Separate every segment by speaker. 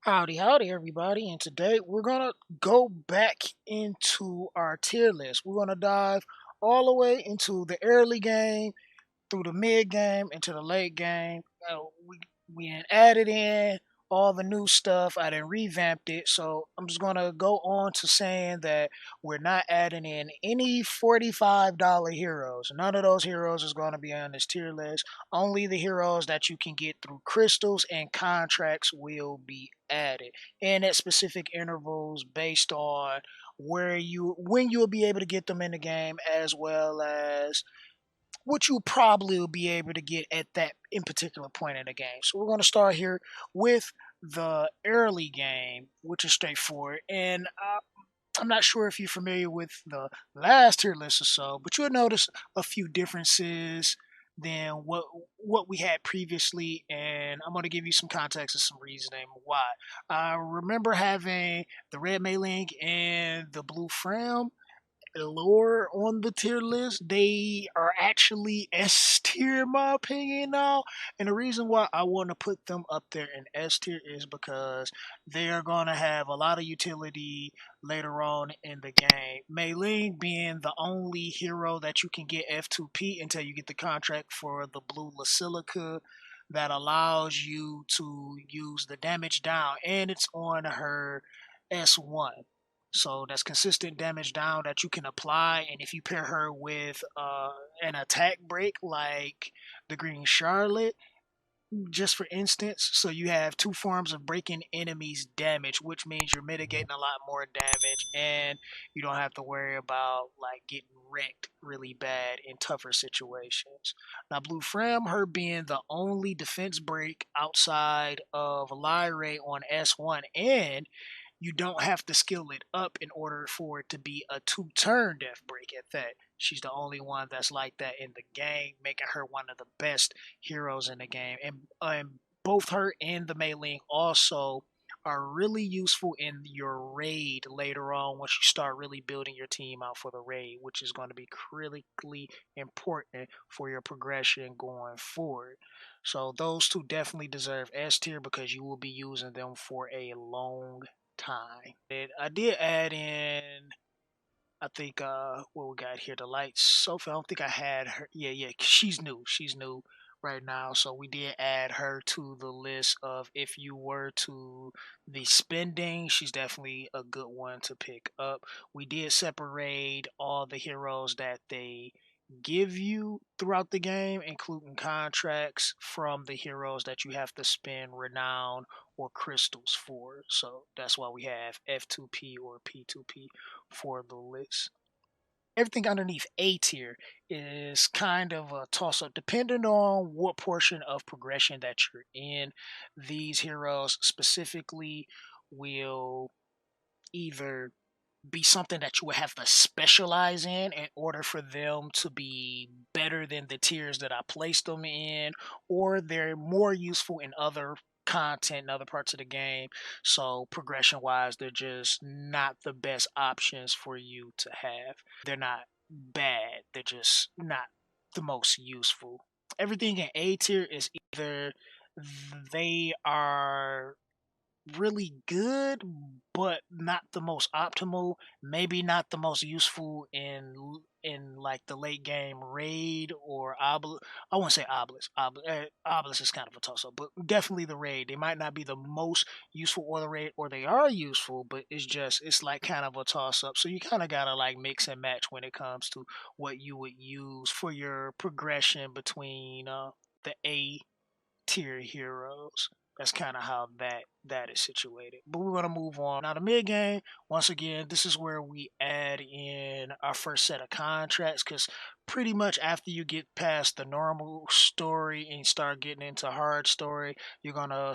Speaker 1: Howdy, howdy, everybody. And today we're going to go back into our tier list. We're going to dive all the way into the early game, through the mid game, into the late game. We added in all the new stuff. I done revamped it. So I'm just going to go on to saying that we're not adding in any $45 heroes. None of those heroes is going to be on this tier list. Only the heroes that you can get through crystals and contracts will be added, and at specific intervals based on when you'll be able to get them in the game, as well as what you probably will be able to get at that in particular point in the game. So we're going to start here with the early game, which is straightforward. And I'm not sure if you're familiar with the last tier list or so, but you'll notice a few differences than what we had previously, and I'm going to give you some context and some reasoning why. I remember having the red Mei-Ling and the blue Fram lower on the tier list. They are actually S tier, in my opinion, now. And the reason why I want to put them up there in S tier is because they are going to have a lot of utility later on in the game. Mei Ling being the only hero that you can get F2P until you get the contract for the blue Basilica that allows you to use the damage down, and it's on her S1. So that's consistent damage down that you can apply, and if you pair her with an attack break like the Green Charlotte, just for instance, so you have two forms of breaking enemies damage, which means you're mitigating a lot more damage, and you don't have to worry about like getting wrecked really bad in tougher situations. Now, Blue Fram, her being the only defense break outside of Lyre on S1, and you don't have to skill it up in order for it to be a two-turn death break at that. She's the only one that's like that in the game, making her one of the best heroes in the game. And both her and the Mei-Ling also are really useful in your raid later on once you start really building your team out for the raid, which is going to be critically important for your progression going forward. So those two definitely deserve S tier because you will be using them for a long time. I did add in, I think, what we got here, the light Sophie. I don't think I had her. Yeah, she's new. She's new right now. So we did add her to the list of if you were to the spending, she's definitely a good one to pick up. We did separate all the heroes that they give you throughout the game, including contracts, from the heroes that you have to spend renown or crystals for. So that's why we have F2P or P2P for the list. Everything underneath A tier is kind of a toss up depending on what portion of progression that you're in. These heroes specifically will either be something that you would have to specialize in order for them to be better than the tiers that I placed them in, or they're more useful in other content in other parts of the game. So progression wise, they're just not the best options for you to have. They're not bad, they're just not the most useful. Everything in A tier is either they are really good, but not the most optimal. Maybe not the most useful in like the late game raid or obelisk. I won't say obelisk. Obelisk is kind of a toss up, but definitely the raid. They might not be the most useful or the raid, or they are useful, but it's like kind of a toss up. So you kind of gotta like mix and match when it comes to what you would use for your progression between the A tier heroes. That's kind of how that is situated. But we're gonna move on now. The mid game, once again, this is where we add in our first set of contracts because pretty much after you get past the normal story and start getting into hard story, you're gonna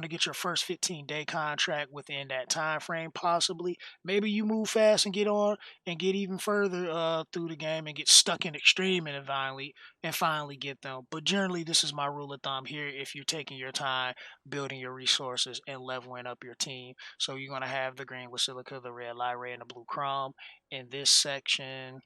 Speaker 1: get your first 15-day contract within that time frame. Possibly, maybe you move fast and get on and get even further through the game and get stuck in extreme and finally get them. But generally, this is my rule of thumb here if you're taking your time building your resources and leveling up your team. So you're going to have the green Basilica, the red Lyra, and the blue Chrome in this section.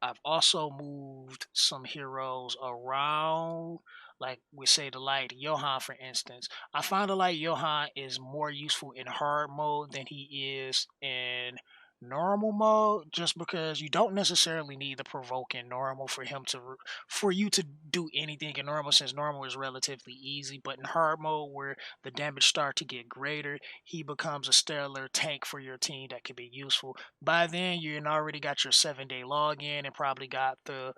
Speaker 1: I've also moved some heroes around, like we say the light Johann, for instance. I find the light Johann is more useful in hard mode than he is in normal mode, just because you don't necessarily need the provoke in normal for for you to do anything in normal, since normal is relatively easy. But in hard mode, where the damage start to get greater, he becomes a stellar tank for your team that could be useful. By then, you already got your 7-day login and probably got the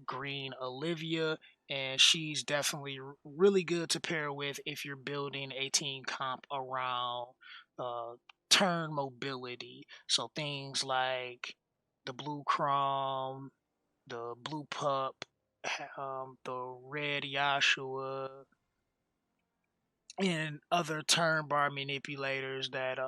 Speaker 1: green Olivia, and she's definitely really good to pair with if you're building a team comp around uh, turn mobility. So things like the blue Chrome, the blue Pup, the red Yashua, and other turn bar manipulators that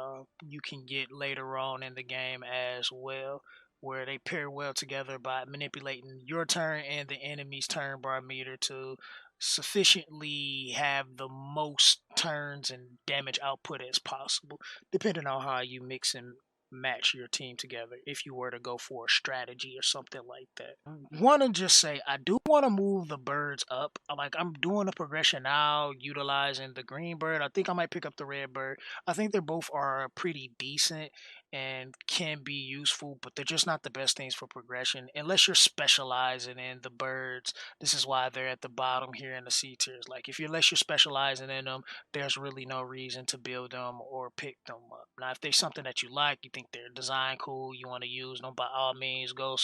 Speaker 1: you can get later on in the game as well, where they pair well together by manipulating your turn and the enemy's turn bar meter to sufficiently have the most turns and damage output as possible, depending on how you mix and match your team together if you were to go for a strategy or something like that. Want to just say I do want to move the birds up. Like, I'm doing a progression now utilizing the green bird. I think I might pick up the red bird. I think they both are pretty decent and can be useful, but they're just not the best things for progression unless you're specializing in the birds. This is why they're at the bottom here in the C tiers. Like, if you're unless you're specializing in them, there's really no reason to build them or pick them up. Now, if there's something that you like, you think their design cool, you want to use them, by all means go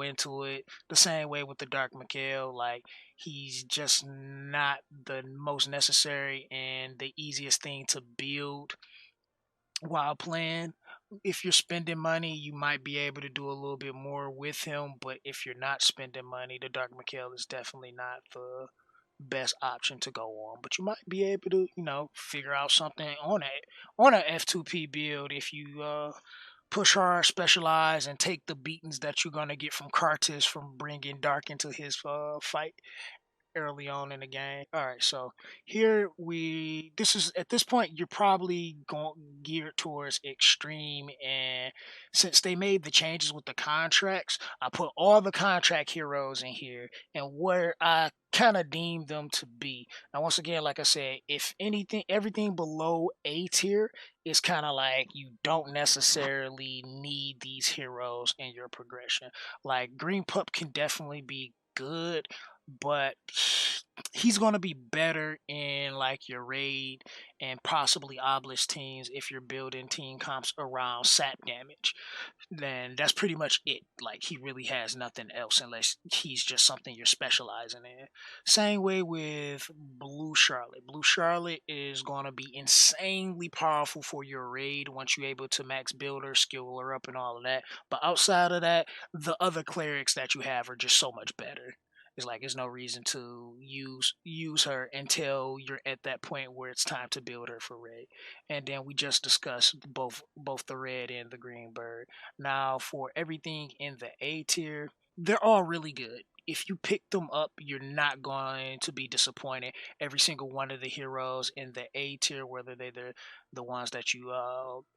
Speaker 1: into it. The same way with the Dark Mikhail, like, he's just not the most necessary and the easiest thing to build while playing. If you're spending money, you might be able to do a little bit more with him, but if you're not spending money, the Dark Mikhail is definitely not the best option to go on. But you might be able to, figure out something on a F2P build if you push hard, specialize, and take the beatings that you're gonna get from Kartis from bringing Dark into his fight early on in the game. All right, so this is at this point you're probably going geared towards extreme, and since they made the changes with the contracts, I put all the contract heroes in here and where I kind of deem them to be. Now, once again, like I said, if anything, everything below A tier is kind of like you don't necessarily need these heroes in your progression. Like, Green Pup can definitely be good, but he's going to be better in like your raid and possibly obelisk teams if you're building team comps around sap damage. Then that's pretty much it. Like, he really has nothing else unless he's just something you're specializing in. Same way with Blue Charlotte. Blue Charlotte is going to be insanely powerful for your raid once you're able to max builder, skill her up, and all of that. But outside of that, the other clerics that you have are just so much better. It's like there's no reason to use her until you're at that point where it's time to build her for raid. And then we just discussed both the red and the green bird. Now, for everything in the A tier, they're all really good. If you pick them up, you're not going to be disappointed. Every single one of the heroes in the A tier, whether they're the ones that you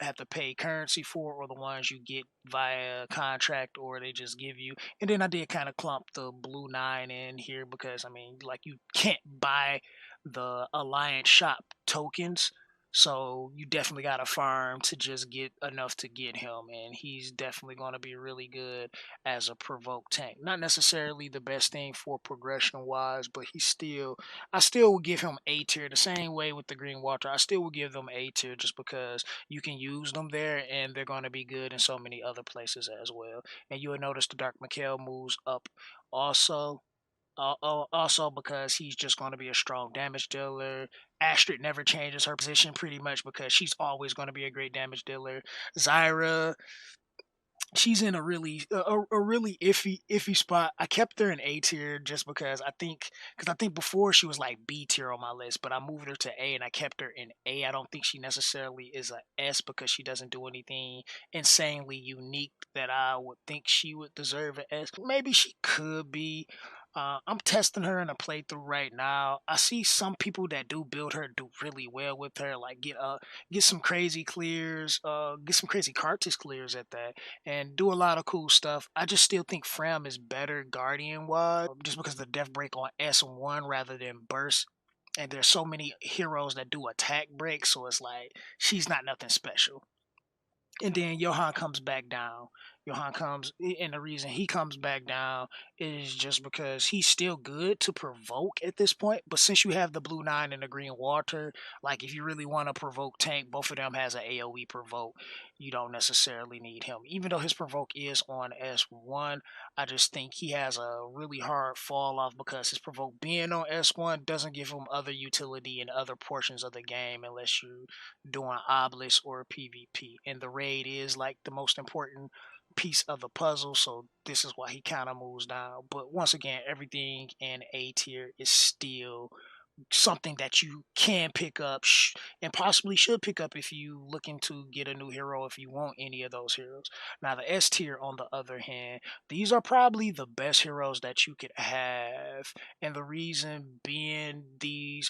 Speaker 1: have to pay currency for, or the ones you get via contract, or they just give you. And then I did kind of clump the blue 9 in here because, I mean, like, you can't buy the Alliance shop tokens, so you definitely got to farm to just get enough to get him, and he's definitely going to be really good as a provoke tank. Not necessarily the best thing for progression wise, but I still will give him A tier. The same way with the Green Water, I still will give them A tier just because you can use them there, and they're going to be good in so many other places as well. And you will notice the Dark Mikhail moves up also. Also because he's just going to be a strong damage dealer. Astrid never changes her position pretty much because she's always going to be a great damage dealer. Zyra, she's in a really iffy spot. I kept her in A tier just because I think before she was like B tier on my list, but I moved her to A and I kept her in A. I don't think she necessarily is a S because she doesn't do anything insanely unique that I would think she would deserve an S. Maybe she could be. I'm testing her in a playthrough right now. I see some people that do build her do really well with her, like get some crazy clears, get some crazy cartridge clears at that, and do a lot of cool stuff. I just still think Fram is better Guardian wise, just because of the death break on S1 rather than burst. And there's so many heroes that do attack break, so it's like she's not nothing special. And then Johan comes back down. And the reason he comes back down is just because he's still good to provoke at this point. But since you have the blue 9 and the green water, like if you really want to provoke tank, both of them has an AoE provoke. You don't necessarily need him. Even though his provoke is on S1, I just think he has a really hard fall off because his provoke being on S1 doesn't give him other utility in other portions of the game unless you doing obelisk or PvP. And the raid is like the most important piece of the puzzle, so this is why he kind of moves down. But once again, everything in A tier is still something that you can pick up and possibly should pick up if you looking to get a new hero, if you want any of those heroes. Now the S tier on the other hand, these are probably the best heroes that you could have, and the reason being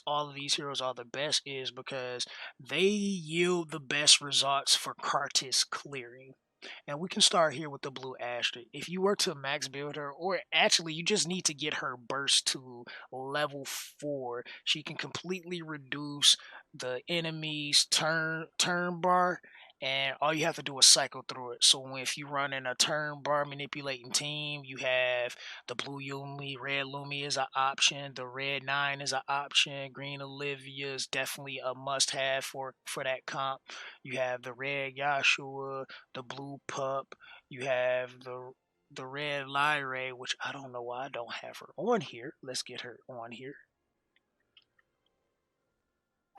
Speaker 1: all of these heroes are the best is because they yield the best results for Kartis clearing. And we can start here with the blue asterisk. If you were to max build her, or actually you just need to get her burst to level 4, she can completely reduce the enemy's turn bar, and all you have to do is cycle through it. So if you run in a turn bar manipulating team, you have the blue Yumi, red Lumi is an option, the red 9 is an option, green Olivia is definitely a must have for that comp. You have the red Yashua, the blue pup, you have the red Lyra, which I don't know why I don't have her on here. Let's get her on here.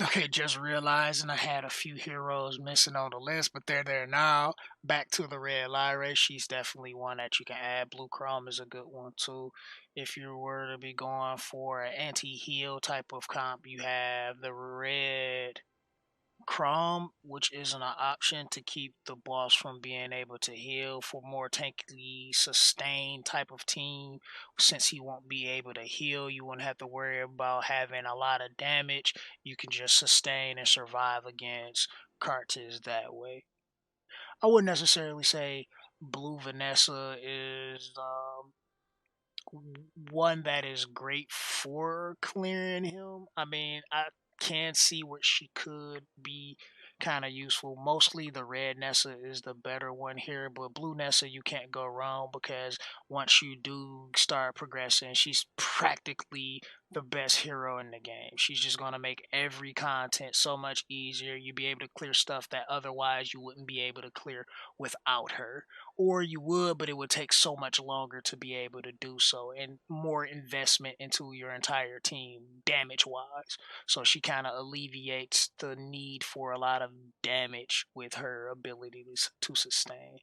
Speaker 1: Okay, just realizing I had a few heroes missing on the list, but they're there now. Back to the red Lyra. She's definitely one that you can add. Blue Chrome is a good one too. If you were to be going for an anti-heal type of comp, you have the red Chrome, which isn't an option to keep the boss from being able to heal for more tanky, sustained type of team. Since he won't be able to heal, you won't have to worry about having a lot of damage. You can just sustain and survive against Kartis that way. I wouldn't necessarily say Blue Vanessa is one that is great for clearing him. I mean, I can see what she could be kind of useful. Mostly the red Nessa is the better one here, but blue Nessa you can't go wrong because once you do start progressing, she's practically the best hero in the game. She's just going to make every content so much easier. You'll be able to clear stuff that otherwise you wouldn't be able to clear without her, or you would, but it would take so much longer to be able to do so, and more investment into your entire team damage wise. So she kind of alleviates the need for a lot of damage with her ability to sustain.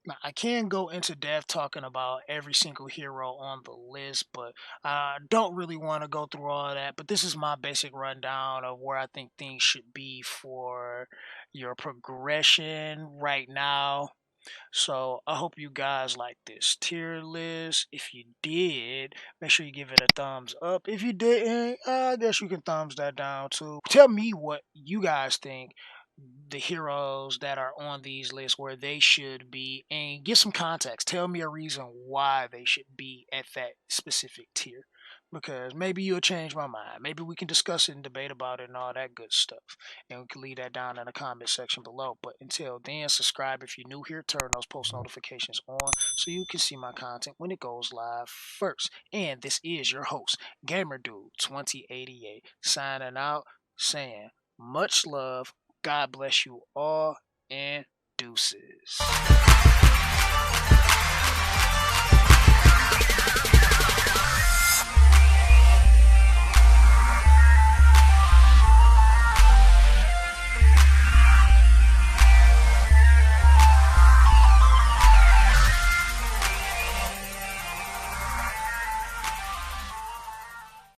Speaker 1: Now, I can go into depth talking about every single hero on the list, but I don't really want to go through all that. But this is my basic rundown of where I think things should be for your progression right now. So I hope you guys like this tier list. If you did, make sure you give it a thumbs up. If you didn't, I guess you can thumbs that down too. Tell me what you guys think the heroes that are on these lists where they should be, and give some context. Tell me a reason why they should be at that specific tier, because maybe you'll change my mind. Maybe we can discuss it and debate about it and all that good stuff, and we can leave that down in the comment section below. But until then, subscribe if you're new here, turn those post notifications on so you can see my content when it goes live first. And this is your host, Gamer Dude 2088, signing out, saying much love, God bless you all, and deuces.